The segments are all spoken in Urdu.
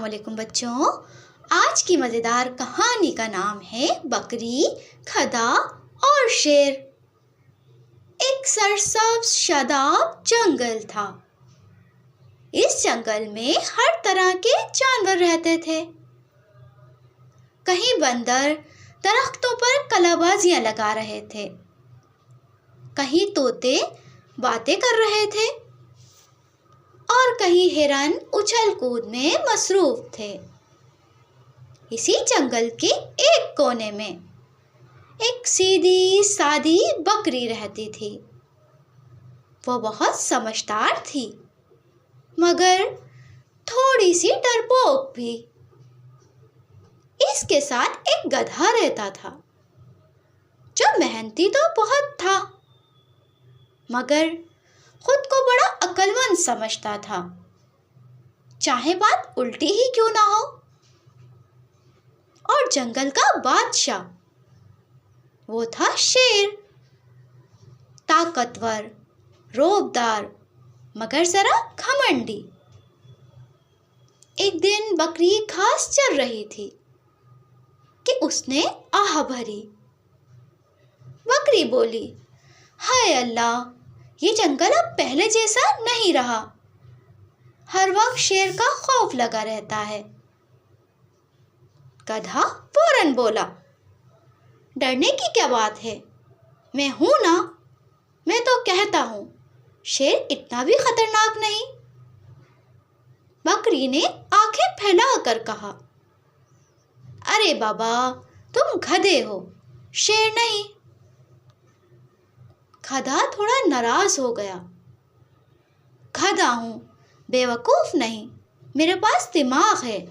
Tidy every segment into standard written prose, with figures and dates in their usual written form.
السلام علیکم بچوں، آج کی مزیدار کہانی کا نام ہے بکری، گدھا اور شیر۔ ایک سرسبز شاداب جنگل تھا۔ اس جنگل میں ہر طرح کے جانور رہتے تھے۔ کہیں بندر درختوں پر کلا بازیاں لگا رہے تھے، کہیں طوطے باتیں کر رہے تھے اور کہیں ہرن اچھل کود میں مصروف تھے۔ اسی جنگل کے ایک کونے میں ایک سیدھی سادی بکری رہتی تھی۔ وہ بہت سمجھدار تھی مگر تھوڑی سی ڈرپوک بھی۔ اس کے ساتھ ایک گدھا رہتا تھا جو محنتی تو بہت تھا مگر خود کو بڑا عقل مند سمجھتا تھا، چاہے بات الٹی ہی کیوں نہ ہو۔ اور جنگل کا بادشاہ وہ تھا شیر، طاقتور، روبدار مگر ذرا گھمنڈی۔ ایک دن بکری گھاس چر رہی تھی کہ اس نے آہ بھری۔ بکری بولی، ہائے اللہ، یہ جنگل اب پہلے جیسا نہیں رہا۔ ہر وقت شیر کا خوف لگا رہتا ہے۔ گدھا فوراً بولا، ڈرنے کی کیا بات ہے، میں ہوں نا، میں تو کہتا ہوں شیر اتنا بھی خطرناک نہیں۔ بکری نے آنکھیں پھیلا کر کہا، ارے بابا، تم گدھے ہو، شیر نہیں۔ گدھا تھوڑا ناراض ہو گیا، گدھا ہوں، بیوقوف نہیں، میرے پاس دماغ ہے۔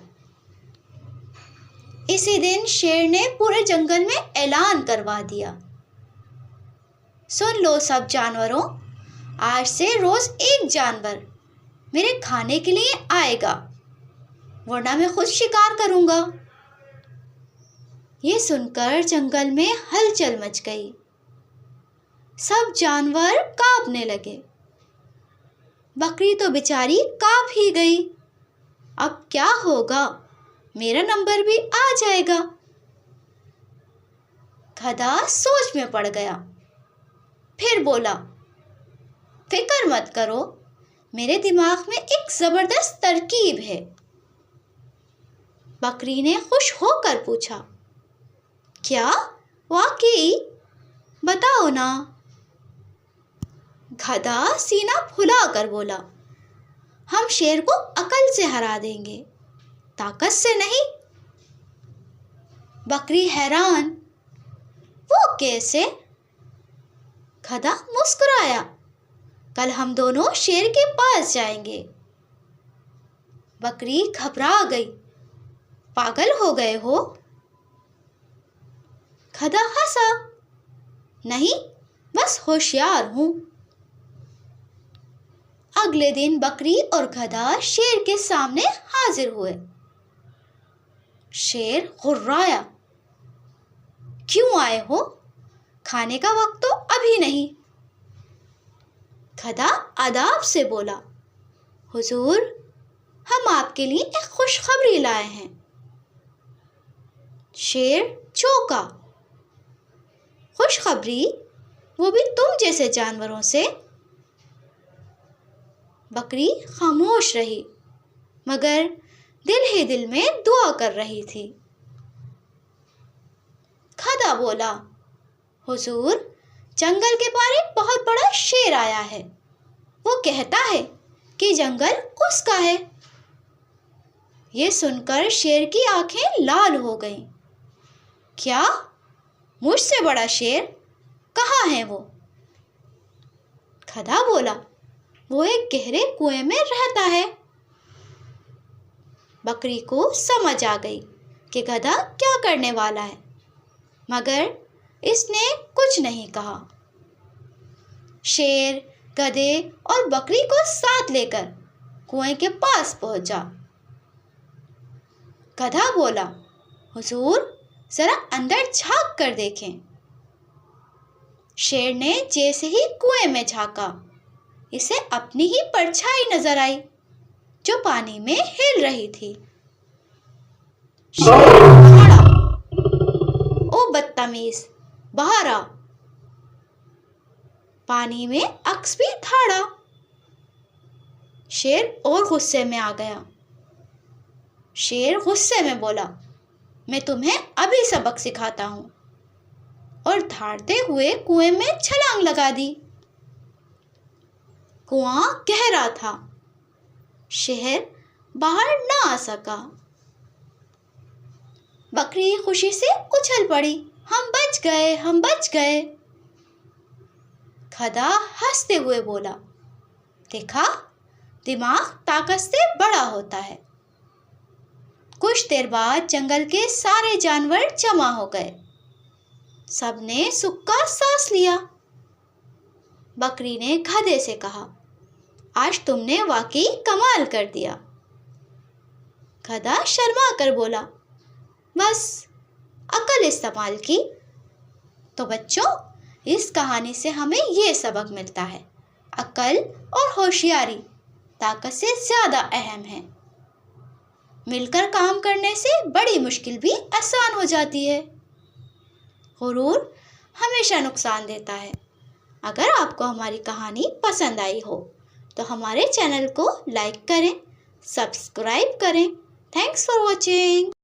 اسی دن شیر نے پورے جنگل میں اعلان کروا دیا، سن لو سب جانوروں، آج سے روز ایک جانور میرے کھانے کے لیے آئے گا ورنہ میں خود شکار کروں گا۔ یہ سن کر جنگل میں ہلچل مچ گئی، سب جانور کانپنے لگے۔ بکری تو بیچاری کانپ ہی گئی، اب کیا ہوگا، میرا نمبر بھی آ جائے گا۔ گدھا سوچ میں پڑ گیا، پھر بولا، فکر مت کرو، میرے دماغ میں ایک زبردست ترکیب ہے۔ بکری نے خوش ہو کر پوچھا، کیا واقعی؟ بتاؤ نا۔ گدھا سینہ پھلا کر بولا، ہم شیر کو عقل سے ہرا دیں گے، طاقت سے نہیں۔ بکری حیران، وہ کیسے؟ گدھا مسکرایا، کل ہم دونوں شیر کے پاس جائیں گے۔ بکری گھبرا گئی، پاگل ہو گئے ہو؟ گدھا ہنسا، نہیں، بس ہوشیار ہوں۔ اگلے دن بکری اور گدھا شیر کے سامنے حاضر ہوئے۔ شیر غرایا، کیوں آئے ہو؟ کھانے کا وقت تو ابھی نہیں۔ گدھا ادب سے بولا، حضور، ہم آپ کے لیے ایک خوشخبری لائے ہیں۔ شیر چونکا، خوشخبری؟ وہ بھی تم جیسے جانوروں سے؟ بکری خاموش رہی مگر دل ہی دل میں دعا کر رہی تھی۔ گدھا بولا، حضور، جنگل کے پار ایک بہت بڑا شیر آیا ہے، وہ کہتا ہے کہ جنگل اس کا ہے۔ یہ سن کر شیر کی آنکھیں لال ہو گئیں، کیا؟ مجھ سے بڑا شیر؟ کہاں ہے وہ؟ گدھا بولا، وہ ایک گہرے کنویں میں رہتا ہے۔ بکری کو سمجھ آ گئی کہ گدھا کیا کرنے والا ہے مگر اس نے کچھ نہیں کہا۔ شیر گدھے اور بکری کو ساتھ لے کر کنویں کے پاس پہنچا۔ گدھا بولا، حضور، ذرا اندر جھانک کر دیکھیں۔ شیر نے جیسے ہی کنویں میں جھانکا، اسے اپنی ہی پرچھائی نظر آئی جو پانی میں ہل رہی تھی۔ شیر دہاڑا، او بدتمیز، باہر آ۔ پانی میں عکس بھی دھاڑا۔ شیر اور غصے میں آ گیا۔ شیر غصے میں بولا، میں تمہیں ابھی سبق سکھاتا ہوں، اور دھاڑتے ہوئے کنویں میں چھلانگ لگا دی۔ کنواں گہرا تھا، شیر باہر نہ آ سکا۔ بکری خوشی سے اچھل پڑی، ہم بچ گئے، ہم بچ گئے۔ گدھا ہنستے ہوئے بولا، دیکھا، دماغ طاقت سے بڑا ہوتا ہے۔ کچھ دیر بعد جنگل کے سارے جانور جمع ہو گئے، سب نے سکھ کا سانس لیا۔ بکری نے گدھے سے کہا، آج تم نے واقعی کمال کر دیا۔ گدھا شرما کر بولا، بس عقل استعمال کی۔ تو بچوں، اس کہانی سے ہمیں یہ سبق ملتا ہے، عقل اور ہوشیاری طاقت سے زیادہ اہم ہے۔ مل کر کام کرنے سے بڑی مشکل بھی آسان ہو جاتی ہے۔ غرور ہمیشہ نقصان دیتا ہے۔ اگر آپ کو ہماری کہانی پسند آئی ہو تو ہمارے چینل کو لائک کریں، سبسکرائب کریں۔ Thanks for watching.